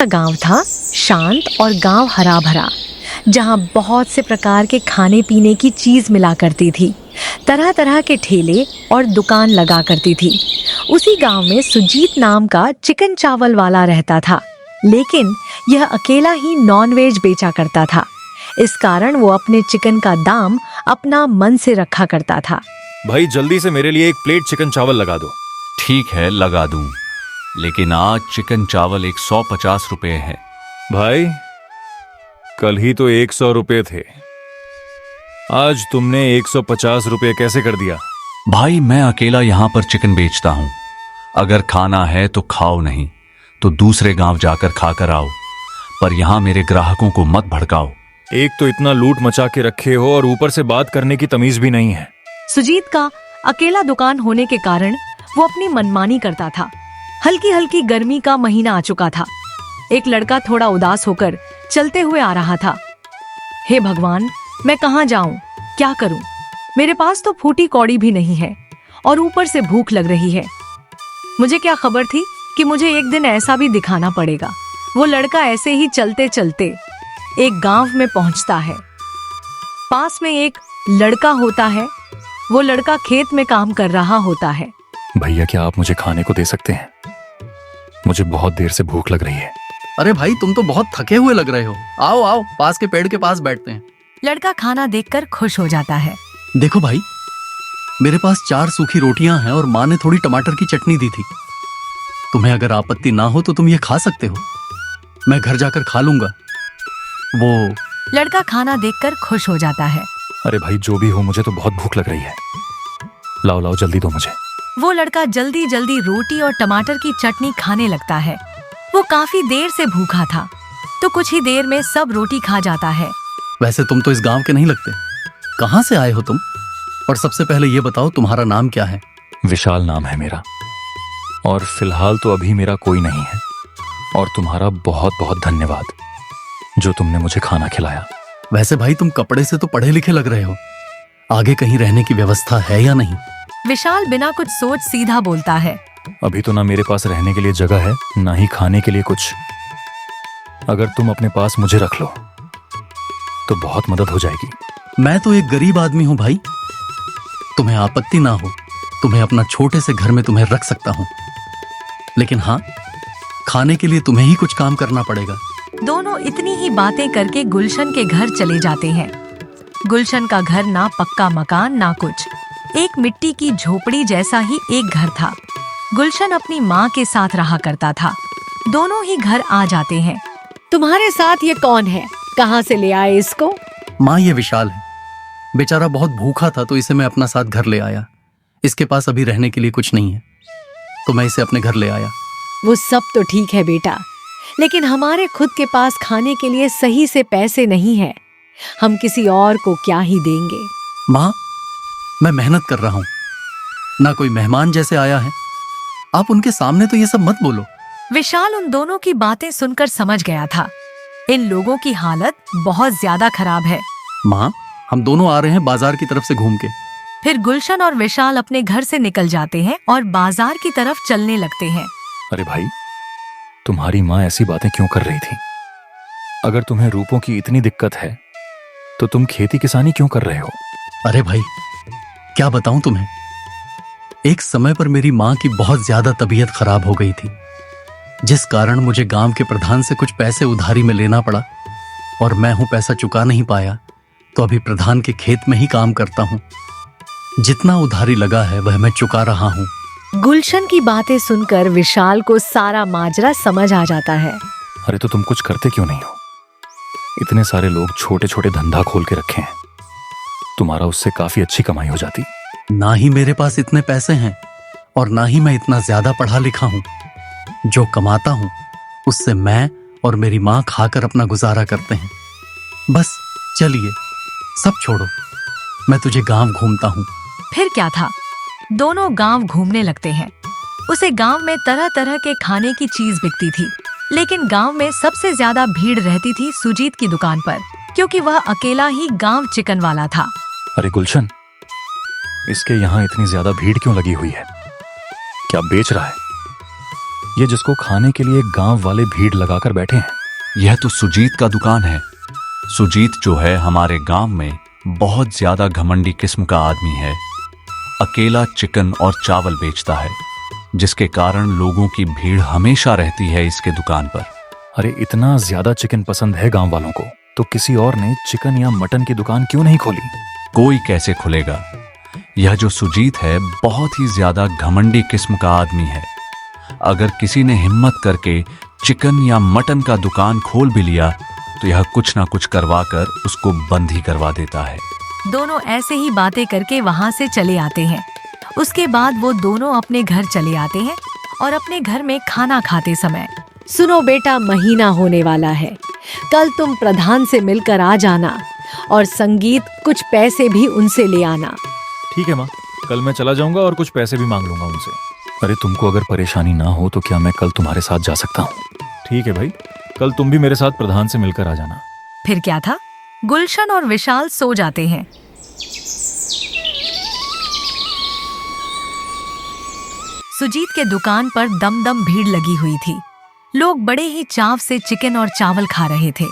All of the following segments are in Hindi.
गांव था शांत और गांव हरा भरा, जहां बहुत से प्रकार के खाने पीने की चीज मिला करती थी। तरह तरह के ठेले और दुकान लगा करती थी। उसी गांव में सुजीत नाम का चिकन चावल वाला रहता था, लेकिन यह अकेला ही नॉनवेज बेचा करता था। इस कारण वो अपने चिकन का दाम अपना मन से रखा करता था। भाई जल्दी से मेरे लिए एक प्लेट चिकन चावल लगा दो। ठीक है, लगा दूं, लेकिन आज चिकन चावल 150 रुपए है। भाई कल ही तो 100 रुपए थे, आज तुमने 150 रुपए कैसे कर दिया? भाई मैं अकेला यहाँ पर चिकन बेचता हूँ। अगर खाना है तो खाओ, नहीं तो दूसरे गांव जाकर खाकर आओ, पर यहाँ मेरे ग्राहकों को मत भड़काओ। एक तो इतना लूट मचा के रखे हो और ऊपर से बात करने की तमीज भी नहीं है। सुजीत का अकेला दुकान होने के कारण वो अपनी मनमानी करता था। हल्की हल्की गर्मी का महीना आ चुका था। एक लड़का थोड़ा उदास होकर चलते हुए आ रहा था। हे भगवान, मैं कहाँ जाऊं, क्या करूं? मेरे पास तो फूटी कौड़ी भी नहीं है और ऊपर से भूख लग रही है। मुझे क्या खबर थी कि मुझे एक दिन ऐसा भी दिखाना पड़ेगा। वो लड़का ऐसे ही चलते चलते एक गांव में पहुंचता है। पास में एक लड़का होता है। वो लड़का खेत में काम कर रहा होता है। भैया क्या आप मुझे खाने को दे सकते हैं? मुझे बहुत देर से भूख लग रही है। अरे भाई, तुम तो बहुत थके हुए लग रहे हो। आओ आओ, पास के पेड़ के पास बैठते हैं। लड़का खाना देखकर खुश हो जाता है। देखो भाई, मेरे पास 4 सूखी रोटियां हैं और माँ ने थोड़ी टमाटर की चटनी दी थी। तुम्हें अगर आपत्ति ना हो तो तुम ये खा सकते हो, मैं घर जाकर खा लूंगा। वो लड़का खाना देखकर खुश हो जाता है। अरे भाई जो भी हो, मुझे तो बहुत भूख लग रही है। लाओ लाओ जल्दी दो मुझे। वो लड़का जल्दी जल्दी रोटी और टमाटर की चटनी खाने लगता है। वो काफी देर से भूखा था, तो कुछ ही देर में सब रोटी खा जाता है। वैसे तुम तो इस गांव के नहीं लगते, कहाँ से आए हो तुम? और सबसे पहले ये बताओ, तुम्हारा नाम क्या है? विशाल नाम है मेरा, और फिलहाल तो अभी मेरा कोई नहीं है। और तुम्हारा बहुत बहुत धन्यवाद जो तुमने मुझे खाना खिलाया। वैसे भाई, तुम कपड़े से तो पढ़े लिखे लग रहे हो, आगे कहीं रहने की व्यवस्था है या नहीं? विशाल बिना कुछ सोच सीधा बोलता है। अभी तो ना मेरे पास रहने के लिए जगह है, ना ही खाने के लिए कुछ। अगर तुम अपने पास मुझे रख लो तो बहुत मदद हो जाएगी। मैं तो एक गरीब आदमी हूं भाई, तुम्हें आपत्ति ना हो तुम्हें अपना छोटे से घर में तुम्हें रख सकता हूं, लेकिन हाँ, खाने के लिए तुम्हें ही कुछ काम करना पड़ेगा। दोनों इतनी ही बातें करके गुलशन के घर चले जाते हैं। गुलशन का घर ना पक्का मकान ना कुछ, एक मिट्टी की झोपड़ी जैसा ही एक घर था। गुलशन अपनी माँ के साथ रहा करता था। दोनों ही घर आ जाते हैं। तुम्हारे साथ ये कौन है? कहाँ से ले आए इसको? माँ, ये विशाल है। बेचारा बहुत भूखा था तो इसे मैं अपना साथ घर ले आया। इसके पास अभी रहने के लिए कुछ नहीं है तो मैं इसे अपने घर ले आया। वो सब तो ठीक है बेटा, लेकिन हमारे खुद के पास खाने के लिए सही से पैसे नहीं है। हम किसी और को क्या ही देंगे। माँ, मैं मेहनत कर रहा हूँ, ना कोई मेहमान जैसे आया है। आप उनके सामने तो ये सब मत बोलो। विशाल उन दोनों की बातें सुनकर समझ गया था, इन लोगों की हालत बहुत ज्यादा खराब है। माँ, हम दोनों आ रहे हैं बाजार की तरफ से घूम के। फिर गुलशन और विशाल अपने घर से निकल जाते हैं और बाजार की तरफ चलने लगते हैं। अरे भाई, तुम्हारी माँ ऐसी बातें क्यों कर रही थी? अगर तुम्हें रूपों की इतनी दिक्कत है तो तुम खेती किसानी क्यों कर रहे हो? अरे भाई, क्या बताऊं तुम्हें, एक समय पर मेरी माँ की बहुत ज्यादा तबीयत खराब हो गई थी, जिस कारण मुझे गांव के प्रधान से कुछ पैसे उधारी में लेना पड़ा और मैं पैसा चुका नहीं पाया तो अभी प्रधान के खेत में ही काम करता हूँ। जितना उधारी लगा है वह मैं चुका रहा हूँ। गुलशन की बातें सुनकर विशाल को सारा माजरा समझ आ जाता है। अरे तो तुम कुछ करते क्यों नहीं हो? इतने सारे लोग छोटे छोटे धंधा खोल के रखे हैं, तुम्हारा उससे काफी अच्छी कमाई हो जाती। ना ही मेरे पास इतने पैसे हैं और ना ही मैं इतना ज्यादा पढ़ा लिखा हूँ। जो कमाता हूँ उससे मैं और मेरी माँ खाकर अपना गुजारा करते हैं। बस चलिए, सब छोड़ो, मैं तुझे गांव घूमता हूँ। फिर क्या था, दोनों गांव घूमने लगते हैं। उसे गांव में तरह तरह के खाने की चीज बिकती थी, लेकिन गांव में सबसे ज्यादा भीड़ रहती थी सुजीत की दुकान पर, क्योंकि वह अकेला ही गांव चिकन वाला था। अरे गुलशन, इसके यहाँ इतनी ज्यादा भीड़ क्यों लगी हुई है? क्या बेच रहा है? ये जिसको खाने के लिए गांव वाले भीड़ लगाकर बैठे हैं। यह तो सुजीत का दुकान है। सुजीत जो है हमारे गांव में बहुत ज्यादा घमंडी किस्म का आदमी है। अकेला चिकन और चावल बेचता है, जिसके कारण लोगों की भीड़ हमेशा रहती है इसके दुकान पर। अरे इतना ज्यादा चिकन पसंद है गांव वालों को, तो किसी और ने चिकन या मटन की दुकान क्यों नहीं खोली? कोई कैसे खुलेगा? यह जो सुजीत है बहुत ही ज्यादा घमंडी किस्म का आदमी है। अगर किसी ने हिम्मत करके चिकन या मटन का दुकान खोल भी लिया तो यह कुछ ना कुछ करवा कर उसको बंद ही करवा देता है। दोनों ऐसे ही बातें करके वहाँ से चले आते हैं। उसके बाद वो दोनों अपने घर चले आते हैं और अपने घर में खाना खाते समय, सुनो बेटा, महीना होने वाला है, कल तुम प्रधान से मिलकर आ जाना और संगीत कुछ पैसे भी उनसे ले आना। ठीक है माँ, कल मैं चला जाऊंगा और कुछ पैसे भी मांग लूंगा उनसे। अरे तुमको अगर परेशानी ना हो तो क्या मैं कल तुम्हारे साथ जा सकता हूँ? ठीक है भाई, कल तुम भी मेरे साथ प्रधान से मिलकर आ जाना। फिर क्या था, गुलशन और विशाल सो जाते हैं। सुजीत के दुकान पर दम दम भीड़ लगी हुई थी। लोग बड़े ही चाव से चिकन और चावल खा रहे थे।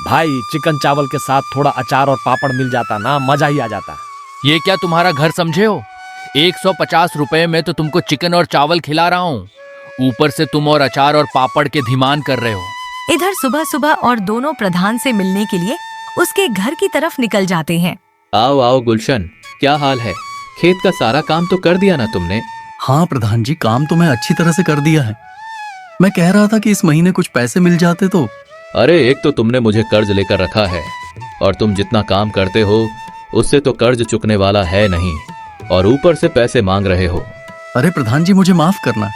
भाई, चिकन चावल के साथ थोड़ा अचार और पापड़ मिल जाता ना, मजा ही आ जाता। ये क्या तुम्हारा घर समझे हो? 150 रुपए में तो तुमको चिकन और चावल खिला रहा हूँ, ऊपर से तुम और अचार और पापड़ के धीमान कर रहे हो। इधर सुबह सुबह और दोनों प्रधान से मिलने के लिए उसके घर की तरफ निकल जाते हैं। आओ आओ गुलशन, क्या हाल है? खेत का सारा काम तो कर दिया ना तुमने? हाँ प्रधान जी, काम तो मैं अच्छी तरह से कर दिया है। मैं कह रहा था कि इस महीने कुछ पैसे मिल जाते तो। अरे एक तो तुमने मुझे कर्ज लेकर रखा है, और तुम जितना काम करते हो उससे तो कर्ज चुकने वाला है नहीं, और ऊपर से पैसे मांग रहे हो। अरे प्रधान जी, मुझे माफ करना,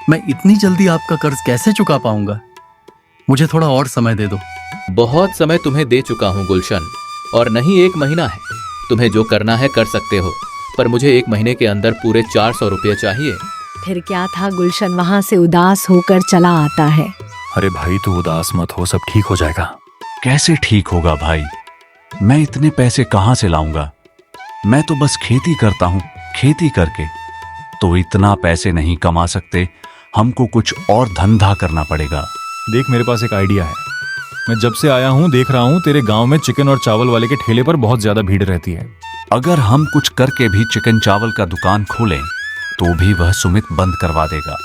मैं इतनी जल्दी आपका कर्ज कैसे चुका पाऊंगा? मुझे थोड़ा और समय दे दो। बहुत समय तुम्हें दे चुका हूँ गुलशन, और नहीं 1 महीना है। तुम्हें जो करना है कर सकते हो, पर मुझे 1 महीने के अंदर पूरे 400 रुपये चाहिए। फिर क्या था, गुलशन वहाँ से उदास होकर चला आता है। अरे भाई तू उदास मत हो, सब ठीक हो जाएगा। कैसे ठीक होगा भाई? मैं इतने पैसे कहाँ से लाऊंगा? मैं तो बस खेती करता हूँ, खेती करके तो इतना पैसे नहीं कमा सकते। हमको कुछ और धंधा करना पड़ेगा। देख, मेरे पास एक आइडिया है। मैं जब से आया हूँ देख रहा हूँ तेरे गांव में चिकन और चावल वाले के ठेले पर बहुत ज्यादा भीड़ रहती है। अगर हम कुछ करके भी चिकन चावल का दुकान खोलें तो भी वह सुमित बंद करवा देगा।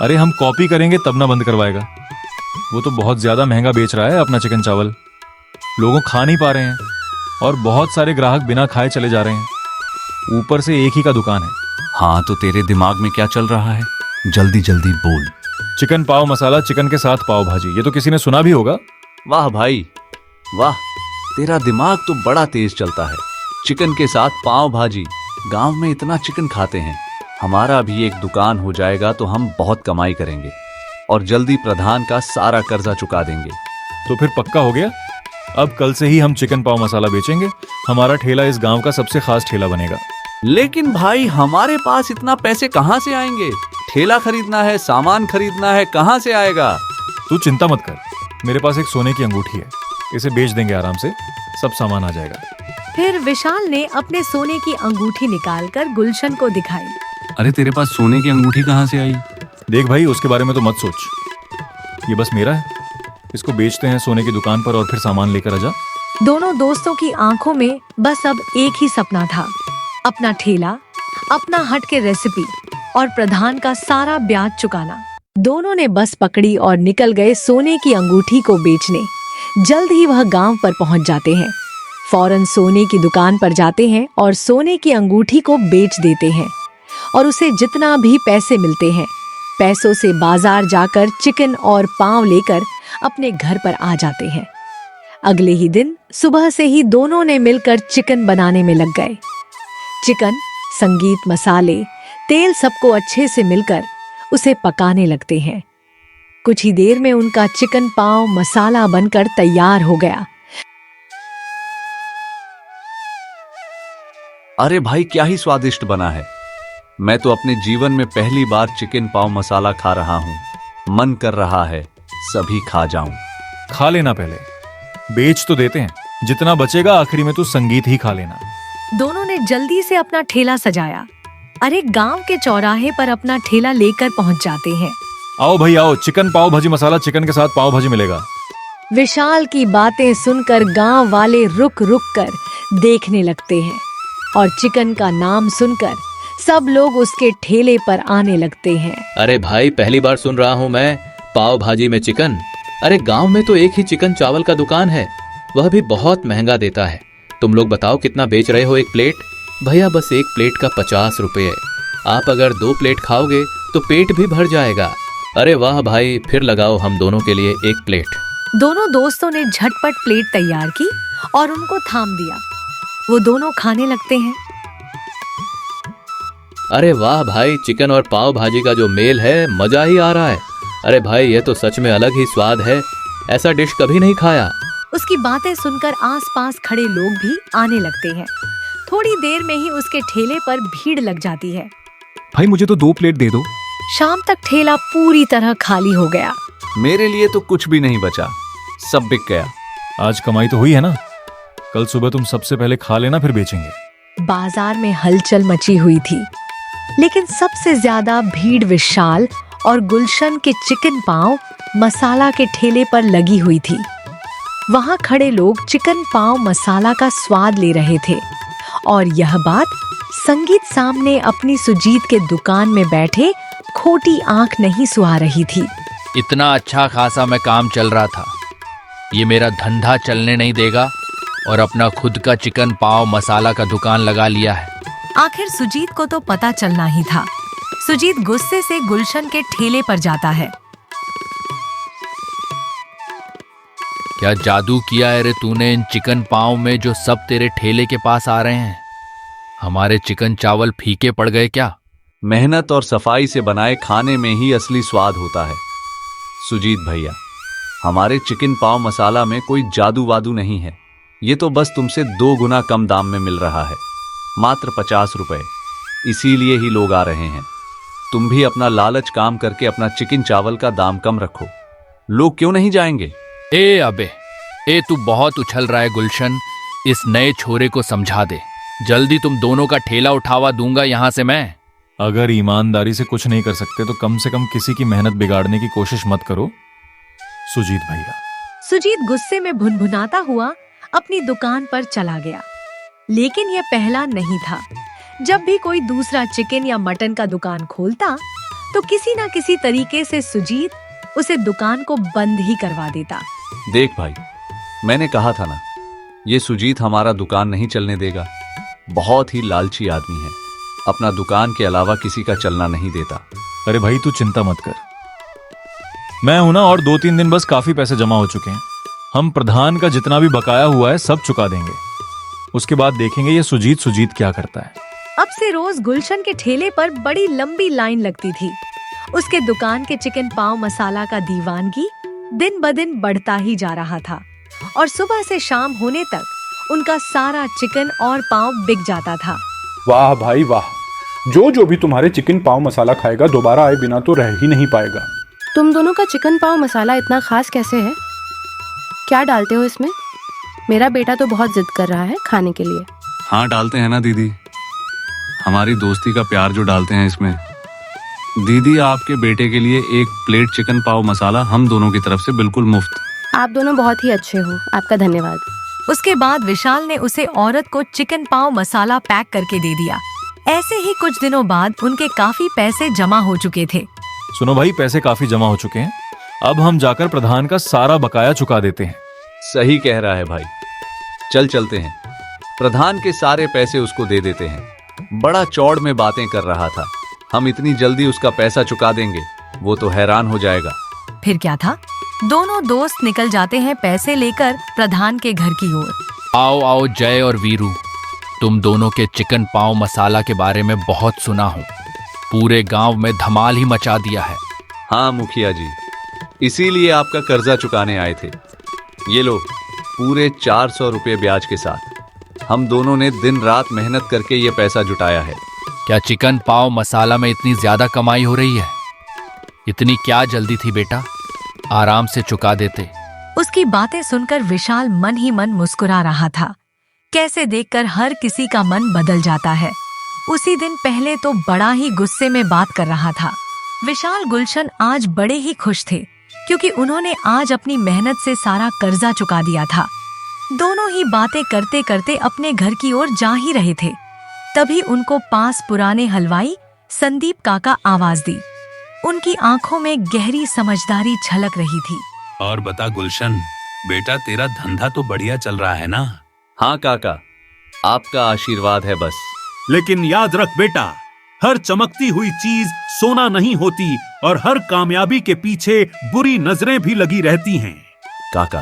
अरे हम कॉपी करेंगे तब ना बंद करवाएगा। वो तो बहुत ज्यादा महंगा बेच रहा है अपना चिकन चावल, लोगों खा नहीं पा रहे हैं और बहुत सारे ग्राहक बिना खाए चले जा रहे हैं। ऊपर से एक ही का दुकान है। हाँ, तो तेरे दिमाग में क्या चल रहा है? जल्दी जल्दी बोल। चिकन पाव मसाला, चिकन के साथ पाव भाजी, ये तो किसी ने सुना भी होगा। वाह भाई वाह, तेरा दिमाग तो बड़ा तेज चलता है। चिकन के साथ पाव भाजी, गांव में इतना चिकन खाते हैं। हमारा भी एक दुकान हो जाएगा तो हम बहुत कमाई करेंगे और जल्दी प्रधान का सारा कर्जा चुका देंगे। तो फिर पक्का हो गया, अब कल से ही हम चिकन पाव मसाला बेचेंगे। हमारा ठेला इस गांव का सबसे खास ठेला बनेगा। लेकिन भाई, हमारे पास इतना पैसे कहाँ से आएंगे? ठेला खरीदना है, सामान खरीदना है, कहाँ से आएगा? तू चिंता मत कर, मेरे पास एक सोने की अंगूठी है, इसे बेच देंगे आराम से, सब सामान आ जाएगा। फिर विशाल ने अपने सोने की अंगूठी निकालकर गुलशन को दिखाई। अरे तेरे पास सोने की अंगूठी कहाँ से आई? देख भाई, उसके बारे में तो मत सोच, ये बस मेरा है। इसको बेचते हैं सोने की दुकान पर और फिर सामान लेकर आजा। दोनों दोस्तों की आंखों में बस अब एक ही सपना था, अपना ठेला, अपना हट के रेसिपी और प्रधान का सारा ब्याज चुकाना। दोनों ने बस पकड़ी और निकल गए सोने की अंगूठी को बेचने। जल्द ही वह गांव पर पहुंच जाते हैं। फौरन सोने की दुकान पर जाते हैं और सोने की अंगूठी को बेच देते हैं और उसे जितना भी पैसे मिलते हैं, पैसों से बाजार जाकर चिकन और पाव लेकर अपने घर पर आ जाते हैं। अगले ही दिन सुबह से ही दोनों ने मिलकर चिकन बनाने में लग गए। चिकन, संगीत, मसाले, तेल सबको अच्छे से मिलकर उसे पकाने लगते हैं। कुछ ही देर में उनका चिकन पाव मसाला बनकर तैयार हो गया। अरे भाई, क्या ही स्वादिष्ट बना है। मैं तो अपने जीवन में पहली बार चिकन पाव मसाला खा रहा हूं। मन कर रहा है सभी खा जाऊं। खा लेना, पहले बेच तो देते हैं, जितना बचेगा आखिरी में तू संगीत ही खा लेना। दोनों ने जल्दी से अपना ठेला सजाया। अरे गांव के चौराहे पर अपना ठेला लेकर पहुंच जाते हैं। आओ भाई आओ, चिकन पाव भाजी मसाला चिकन के साथ पाव भाजी मिलेगा। विशाल की बातें सुनकर गांव वाले रुक रुक कर देखने लगते हैं और चिकन का नाम सुनकर सब लोग उसके ठेले पर आने लगते हैं। अरे भाई, पहली बार सुन रहा हूँ मैं पाव भाजी में चिकन। अरे गांव में तो एक ही चिकन चावल का दुकान है, वह भी बहुत महंगा देता है। तुम लोग बताओ कितना बेच रहे हो एक प्लेट? भैया बस एक प्लेट का 50 रुपये। आप अगर 2 प्लेट खाओगे तो पेट भी भर जाएगा। अरे वाह भाई, फिर लगाओ हम दोनों के लिए एक प्लेट। दोनों दोस्तों ने झटपट प्लेट तैयार की और उनको थाम दिया। वो दोनों खाने लगते हैं। अरे वाह भाई, चिकन और पाव भाजी का जो मेल है, मजा ही आ रहा है। अरे भाई, ये तो सच में अलग ही स्वाद है, ऐसा डिश कभी नहीं खाया। उसकी बातें सुनकर आसपास खड़े लोग भी आने लगते हैं। थोड़ी देर में ही उसके ठेले पर भीड़ लग जाती है। भाई मुझे तो 2 प्लेट दे दो। शाम तक ठेला पूरी तरह खाली हो गया। मेरे लिए तो कुछ भी नहीं बचा, सब बिक गया। आज कमाई तो हुई है ना, कल सुबह तुम सबसे पहले खा लेना, फिर बेचेंगे। बाजार में हलचल मची हुई थी, लेकिन सबसे ज्यादा भीड़ विशाल और गुलशन के चिकन पाव मसाला के ठेले पर लगी हुई थी। वहां खड़े लोग चिकन पाव मसाला का स्वाद ले रहे थे और यह बात संगीत सामने अपनी सुजीत के दुकान में बैठे खोटी आंख नहीं सुहा रही थी। इतना अच्छा खासा मैं काम चल रहा था, ये मेरा धंधा चलने नहीं देगा और अपना खुद का चिकन पाव मसाला का दुकान लगा लिया है। आखिर सुजीत को तो पता चलना ही था। सुजीत गुस्से से गुलशन के ठेले पर जाता है। क्या जादू किया है रे तूने इन चिकन पाव में, जो सब तेरे ठेले के पास आ रहे हैं? हमारे चिकन चावल फीके पड़ गए क्या? मेहनत और सफाई से बनाए खाने में ही असली स्वाद होता है सुजीत भैया। हमारे चिकन पाव मसाला में कोई जादू वादू नहीं है, ये तो बस तुमसे 2 गुना कम दाम में मिल रहा है, मात्र 50 रुपए। इसीलिए ही लोग आ रहे हैं। तुम भी अपना लालच काम करके अपना चिकन चावल का दाम कम रखो, लोग क्यों नहीं जाएंगे? ए अबे, ए तू बहुत उछल रहा है गुलशन, इस नए छोरे को समझा दे। जल्दी तुम दोनों का ठेला उठावा दूंगा यहां से मैं। अगर ईमानदारी से कुछ नहीं कर सकते तो कम से कम किसी की मेहनत बिगाड़ने की कोशिश मत करो सुजीत भैया। सुजीत गुस्से में भुनभुनाता हुआ अपनी दुकान पर चला गया। लेकिन यह पहला नहीं था। जब भी कोई दूसरा चिकन या मटन का दुकान खोलता तो किसी न किसी तरीके से सुजीत उसे दुकान को बंद ही करवा देता। देख भाई, मैंने कहा था ना, ये सुजीत हमारा दुकान नहीं चलने देगा। बहुत ही लालची आदमी है, अपना दुकान के अलावा किसी का चलना नहीं देता। अरे भाई तू चिंता मत कर, मैं हूं ना, और 2-3 दिन बस काफी पैसे जमा हो चुके हैं। हम प्रधान का जितना भी बकाया हुआ है सब चुका देंगे, उसके बाद देखेंगे ये सुजीत क्या करता है। अब से रोज गुलशन के ठेले पर बड़ी लंबी लाइन लगती थी। उसके दुकान के चिकन पाव मसाला का दीवानगी दिन ब दिन बढ़ता ही जा रहा था और सुबह से शाम होने तक उनका सारा चिकन और पाव बिक जाता था। वाह भाई वाह, जो भी तुम्हारे चिकन पाव मसाला खाएगा दोबारा आए बिना तो रह ही नहीं पाएगा। तुम दोनों का चिकन पाव मसाला इतना खास कैसे है? क्या डालते हो इसमें? मेरा बेटा तो बहुत जिद कर रहा है खाने के लिए। हाँ डालते हैं ना दीदी, हमारी दोस्ती का प्यार जो डालते हैं इसमें। दीदी, आपके बेटे के लिए 1 प्लेट चिकन पाव मसाला हम दोनों की तरफ से बिल्कुल मुफ्त। आप दोनों बहुत ही अच्छे हो, आपका धन्यवाद। उसके बाद विशाल ने उसे औरत को चिकन पाव मसाला पैक करके दे दिया। ऐसे ही कुछ दिनों बाद उनके काफी पैसे जमा हो चुके थे। सुनो भाई, पैसे काफी जमा हो चुके हैं, अब हम जाकर प्रधान का सारा बकाया चुका देते हैं। सही कह रहा है भाई, चलते हैं, प्रधान के सारे पैसे उसको दे देते हैं। बड़ा चौड़ में बातें कर रहा था, हम इतनी जल्दी उसका पैसा चुका देंगे, वो तो हैरान हो जाएगा। फिर क्या था, दोनों दोस्त निकल जाते हैं पैसे लेकर प्रधान के घर की ओर। आओ आओ जय और वीरू, तुम दोनों के चिकन पाव मसाला के बारे में बहुत सुना हूँ, पूरे गांव में धमाल ही मचा दिया है। हाँ मुखिया जी, इसीलिए आपका कर्जा चुकाने आए थे। ये लो, पूरे 400 रुपये ब्याज के साथ। हम दोनों ने दिन रात मेहनत करके ये पैसा जुटाया है। क्या चिकन पाव मसाला में इतनी ज्यादा कमाई हो रही है? इतनी क्या जल्दी थी बेटा, आराम से चुका देते। उसकी बातें सुनकर विशाल मन ही मन मुस्कुरा रहा था। कैसे देखकर हर किसी का मन बदल जाता है। उसी दिन पहले तो बड़ा ही गुस्से में बात कर रहा था, विशाल गुलशन आज बड़े ही खुश थे क्योंकि उन्होंने आज अपनी मेहनत से सारा कर्जा चुका दिया था। दोनों ही बातें करते करते अपने घर की ओर जा ही रहे थे, तभी उनको पास पुराने हलवाई संदीप काका आवाज दी। उनकी आंखों में गहरी समझदारी झलक रही थी। और बता गुलशन, बेटा तेरा धंधा तो बढ़िया चल रहा है ना? हाँ काका, आपका आशीर्वाद है बस। लेकिन याद रख बेटा, हर चमकती हुई चीज सोना नहीं होती और हर कामयाबी के पीछे बुरी नजरें भी लगी रहती हैं। काका,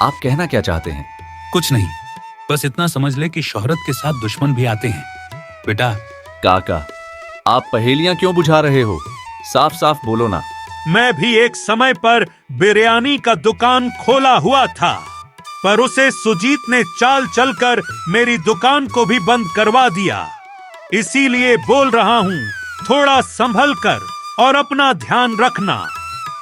आप कहना क्या चाहते हैं? कुछ नहीं, बस इतना समझ ले कि शोहरत के साथ दुश्मन भी आते हैं बेटा। काका, आप पहेलियां क्यों बुझा रहे हो? साफ साफ बोलो ना। मैं भी एक समय पर बिरयानी का दुकान खोला हुआ था, पर उसे सुजीत ने चाल चलकर मेरी दुकान को भी बंद करवा दिया। इसीलिए बोल रहा हूँ, थोड़ा संभल कर और अपना ध्यान रखना।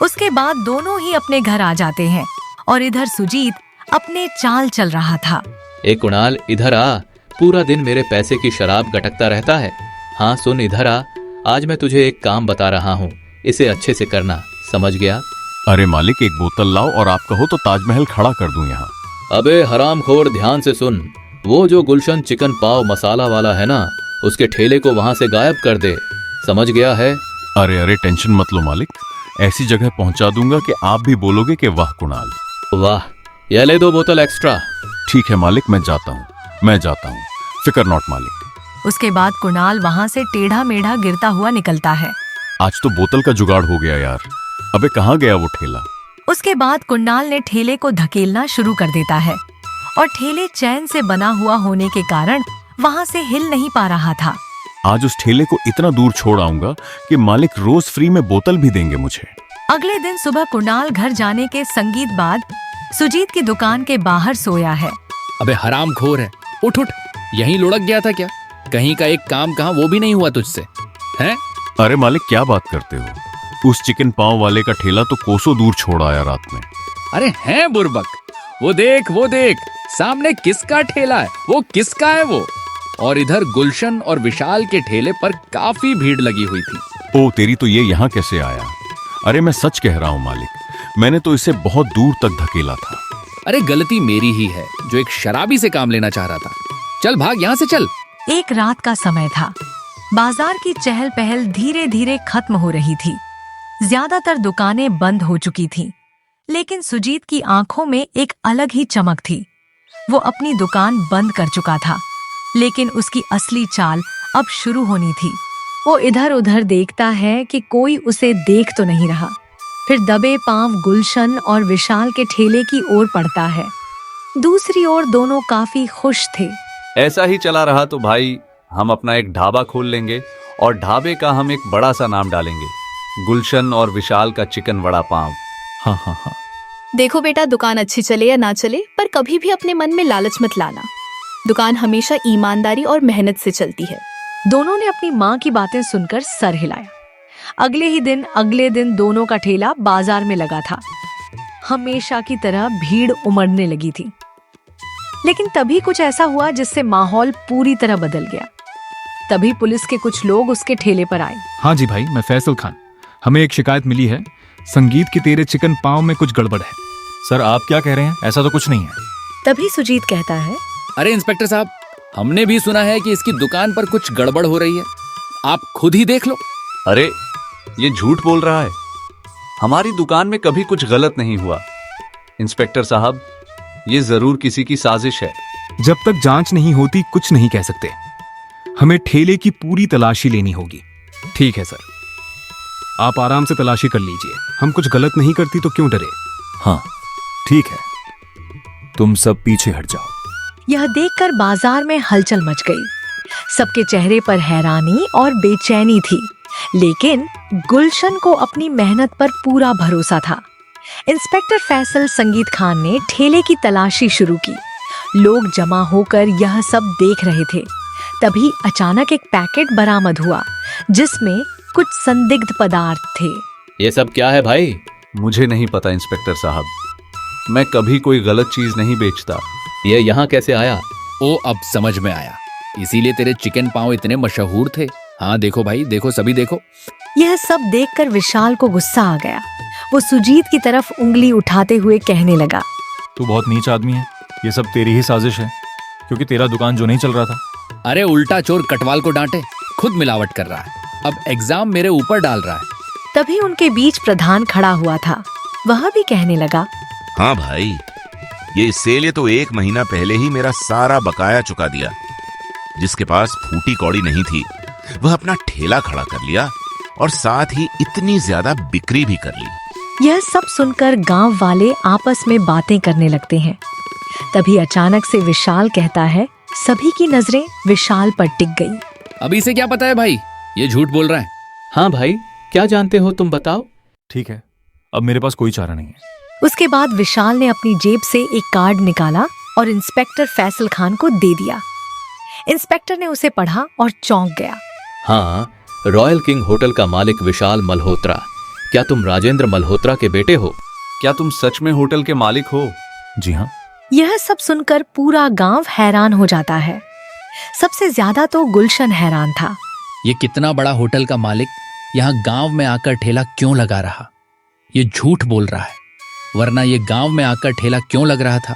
उसके बाद दोनों ही अपने घर आ जाते हैं और इधर सुजीत अपने चाल चल रहा था। ए कुणाल, इधर आ। पूरा दिन मेरे पैसे की शराब गटकता रहता है। हाँ सुन, इधर आ। आज मैं तुझे एक काम बता रहा हूँ, इसे अच्छे से करना, समझ गया? अरे मालिक, एक बोतल लाओ और आप कहो तो ताजमहल खड़ा कर दूं यहाँ। अबे हरामखोर, ध्यान से सुन। वो जो गुलशन चिकन पाव मसाला वाला है ना, उसके ठेले को वहाँ से गायब कर दे, समझ गया है? अरे अरे, टेंशन मत लो मालिक, ऐसी जगह पहुँचा दूंगा कि आप भी बोलोगे कि वाह कुणाल। वाह, यह ले 2 बोतल एक्स्ट्रा। ठीक है मालिक, मैं जाता हूँ, फिकर नॉट मालिक। उसके बाद कुणाल वहाँ से टेढ़ा मेढ़ा गिरता हुआ निकलता है। आज तो बोतल का जुगाड़ हो गया यार। अबे कहाँ गया वो ठेला? उसके बाद कुणाल ने ठेले को धकेलना शुरू कर देता है और ठेले चैन से बना हुआ होने के कारण वहाँ से हिल नहीं पा रहा था। आज उस ठेले को इतना दूर छोड़ आऊंगा कि मालिक रोज फ्री में बोतल भी देंगे मुझे। अगले दिन सुबह कुणाल घर जाने के संगीत बाद सुजीत की दुकान के बाहर सोया है। अबे हरामखोर है, उठ उठ, यहीं लुढ़क गया था क्या? कहीं का एक काम कहाँ वो भी नहीं हुआ तुझसे, हैं? अरे मालिक, क्या बात करते हो? उस चिकन पाव वाले का ठेला तो कोसों दूर छोड़ आया रात में। अरे हैं बुर्बक, वो देख, सामने किसका ठेला है, वो किसका है वो? और इधर गुलशन और विशाल के ठेले पर काफी भीड़ लगी हुई थी। ओ तेरी तो ये यहाँ कैसे आया? अरे मैं सच कह रहा हूँ मालिक, मैंने तो इसे बहुत दूर तक धकेला था। अरे गलती मेरी ही है जो एक शराबी से काम लेना चाह रहा था। चल भाग यहाँ से, चल। एक रात का समय था। बाजार की चहल पहल धीरे धीरे खत्म हो रही थी। ज्यादातर दुकानें बंद हो चुकी थीं, लेकिन सुजीत की आंखों में एक अलग ही चमक थी। वो अपनी दुकान बंद कर चुका था, लेकिन उसकी असली चाल अब शुरू होनी थी। वो इधर उधर देखता है कि कोई उसे देख तो नहीं रहा। फिर दबे पांव गुलशन और विशाल के ठेले की ओर पड़ता है। दूसरी ओर दोनों काफी खुश थे। ऐसा ही चला रहा तो भाई हम अपना एक ढाबा खोल लेंगे और ढाबे का हम एक बड़ा सा नाम डालेंगे, गुलशन और विशाल का चिकन वड़ा पाव। हाँ। देखो बेटा, दुकान अच्छी चले या ना चले, पर कभी भी अपने मन में लालच मत लाना। दुकान हमेशा ईमानदारी और मेहनत से चलती है। दोनों ने अपनी माँ की बातें सुनकर सर हिलाया। अगले दिन दोनों का ठेला बाजार में लगा था। हमेशा की तरह भीड़ उमड़ने लगी थी, लेकिन तभी कुछ ऐसा हुआ जिससे माहौल पूरी तरह बदल गया। तभी पुलिस के कुछ लोग उसके ठेले पर आए। हाँ जी भाई, मैं फैसल खान। हमें एक शिकायत मिली है, संगीत की तेरे चिकन पाव में कुछ गड़बड़ है। सर आप क्या कह रहे हैं? ऐसा तो कुछ नहीं है। तभी सुजीत कहता है, अरे इंस्पेक्टर साहब, हमने भी सुना है कि इसकी दुकान पर कुछ गड़बड़ हो रही है, आप खुद ही देख लो। अरे ये झूठ बोल रहा है, हमारी दुकान में कभी कुछ गलत नहीं हुआ। इंस्पेक्टर साहब, ये जरूर किसी की साजिश है। जब तक जांच नहीं होती कुछ नहीं कह सकते। हमें ठेले की पूरी तलाशी लेनी होगी। ठीक है सर, आप आराम से तलाशी कर लीजिए। हम कुछ गलत नहीं करती तो क्यों डरे? हाँ ठीक है, तुम सब पीछे हट जाओ। यह देखकर बाजार में हलचल मच गई। सबके चेहरे पर हैरानी और बेचैनी थी, लेकिन गुलशन को अपनी मेहनत पर पूरा भरोसा था। इंस्पेक्टर फैसल संगीत खान ने ठेले की तलाशी शुरू की। लोग जमा होकर यह सब देख रहे थे। तभी अचानक एक पैकेट बरामद हुआ जिसमें कुछ संदिग्ध पदार्थ थे। ये सब क्या है भाई? मुझे नहीं पता इंस्पेक्टर साहब, मैं कभी कोई गलत चीज नहीं बेचता। ये यहाँ कैसे आया? ओ अब समझ में आया, इसीलिए तेरे चिकन पाव इतने मशहूर थे। हाँ देखो भाई, देखो सभी देखो। यह सब देखकर विशाल को गुस्सा आ गया। वो सुजीत की तरफ उंगली उठाते हुए कहने लगा, तू बहुत नीच आदमी है, ये सब तेरी ही साजिश है, क्योंकि तेरा दुकान जो नहीं चल रहा था। अरे उल्टा चोर कटवाल को डांटे, खुद मिलावट कर रहा है, अब एग्जाम मेरे ऊपर डाल रहा है। तभी उनके बीच प्रधान खड़ा हुआ था। वह भी कहने लगा, हाँ भाई, ये सेले तो 1 महीना पहले ही मेरा सारा बकाया चुका दिया। जिसके पास फूटी कौड़ी नहीं थी वह अपना ठेला खड़ा कर लिया और साथ ही इतनी ज्यादा बिक्री भी कर ली। यह सब सुनकर गांव वाले आपस में बातें करने लगते हैं। तभी अचानक से विशाल कहता है। सभी की नजरें विशाल पर टिक गई। अभी से क्या पता है भाई, ये झूठ बोल रहा है। हाँ भाई, क्या जानते हो तुम बताओ। ठीक है, अब मेरे पास कोई चारा नहीं है। उसके बाद विशाल ने अपनी जेब से एक कार्ड निकाला और इंस्पेक्टर फैसल खान को दे दिया। इंस्पेक्टर ने उसे पढ़ा और चौंक गया। हाँ, रॉयल किंग होटल का मालिक विशाल मल्होत्रा। क्या तुम राजेंद्र मल्होत्रा के बेटे हो? क्या तुम सच में होटल के मालिक हो? जी हाँ। यह सब सुनकर पूरा गांव हैरान हो जाता है। सबसे ज्यादा तो गुलशन हैरान था। ये कितना बड़ा होटल का मालिक यहाँ गांव में आकर ठेला क्यों लगा रहा? ये झूठ बोल रहा है, वरना ये गांव में आकर ठेला क्यों लग रहा था?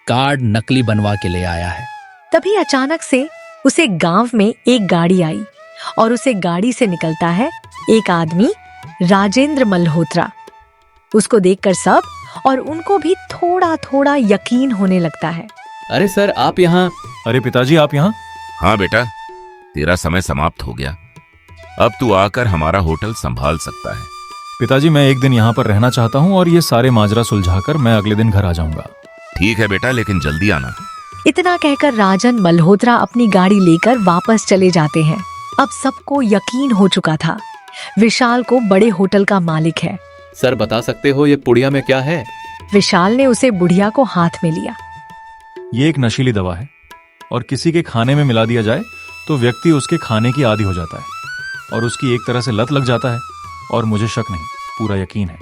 कार्ड नकली बनवा के ले आया है। तभी अचानक से उसे गांव में एक गाड़ी आई और उसे गाड़ी से निकलता है एक आदमी, राजेंद्र मल्होत्रा। उसको देखकर सब और उनको भी थोड़ा थोड़ा यकीन होने लगता है। अरे सर, आप यहाँ? अरे पिताजी, आप यहाँ? हाँ बेटा, तेरा समय समाप्त हो गया। अब तू आकर हमारा होटल संभाल सकता है। पिताजी, मैं एक दिन यहाँ पर रहना चाहता हूँ और ये सारे माजरा सुलझाकर मैं अगले दिन घर आ जाऊंगा। ठीक है बेटा, लेकिन जल्दी आना। इतना कहकर राजन मल्होत्रा अपनी गाड़ी लेकर वापस चले जाते हैं। अब सबको यकीन हो चुका था, विशाल को बड़े होटल का मालिक है। सर, बता सकते हो ये पुड़िया में क्या है? विशाल ने उसे बुढ़िया को हाथ में लिया। ये एक नशीली दवा है और किसी के खाने में मिला दिया जाए तो व्यक्ति उसके खाने की आदी हो जाता है और उसकी एक तरह से लत लग जाता है। और मुझे शक नहीं, पूरा यकीन है,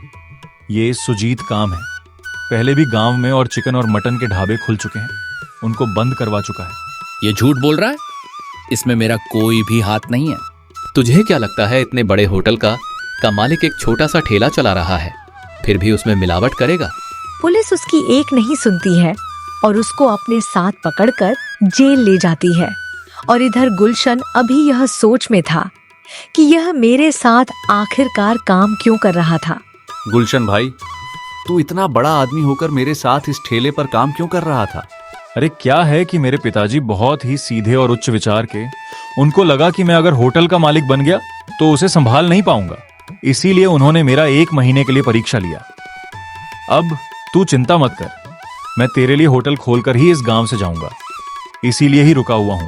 ये सुजीत काम है। पहले भी गांव में और चिकन और मटन के ढाबे खुल चुके हैं, उनको बंद करवा चुका है। ये झूठ बोल रहा है, इसमें मेरा कोई भी हाथ नहीं है। तुझे क्या लगता है इतने बड़े होटल का मालिक एक छोटा सा ठेला चला रहा है, फिर भी उसमें मिलावट करेगा? पुलिस उसकी एक नहीं सुनती है और उसको अपने साथ पकड़कर जेल ले जाती है। और इधर गुलशन अभी यह सोच में था कि यह मेरे साथ आखिरकार काम क्यों कर रहा था। गुलशन भाई, तू इतना बड़ा आदमी होकर मेरे साथ इस ठेले पर काम क्यों कर रहा था? अरे क्या है कि मेरे पिताजी बहुत ही सीधे और उच्च विचार के, उनको लगा कि मैं अगर होटल का मालिक बन गया तो उसे संभाल नहीं पाऊंगा, इसीलिए उन्होंने मेरा 1 महीने के लिए परीक्षा लिया। अब तू चिंता मत कर, मैं तेरे लिए होटल खोलकर ही इस गांव से जाऊंगा, इसीलिए ही रुका हुआ हूं।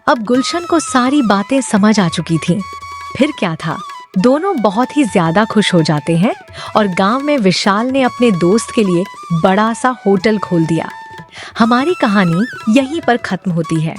अब गुलशन को सारी बातें समझ आ चुकी थीं। फिर क्या था, दोनों बहुत ही ज्यादा खुश हो जाते हैं और गांव में विशाल ने अपने दोस्त के लिए बड़ा सा होटल खोल दिया। हमारी कहानी यहीं पर खत्म होती है।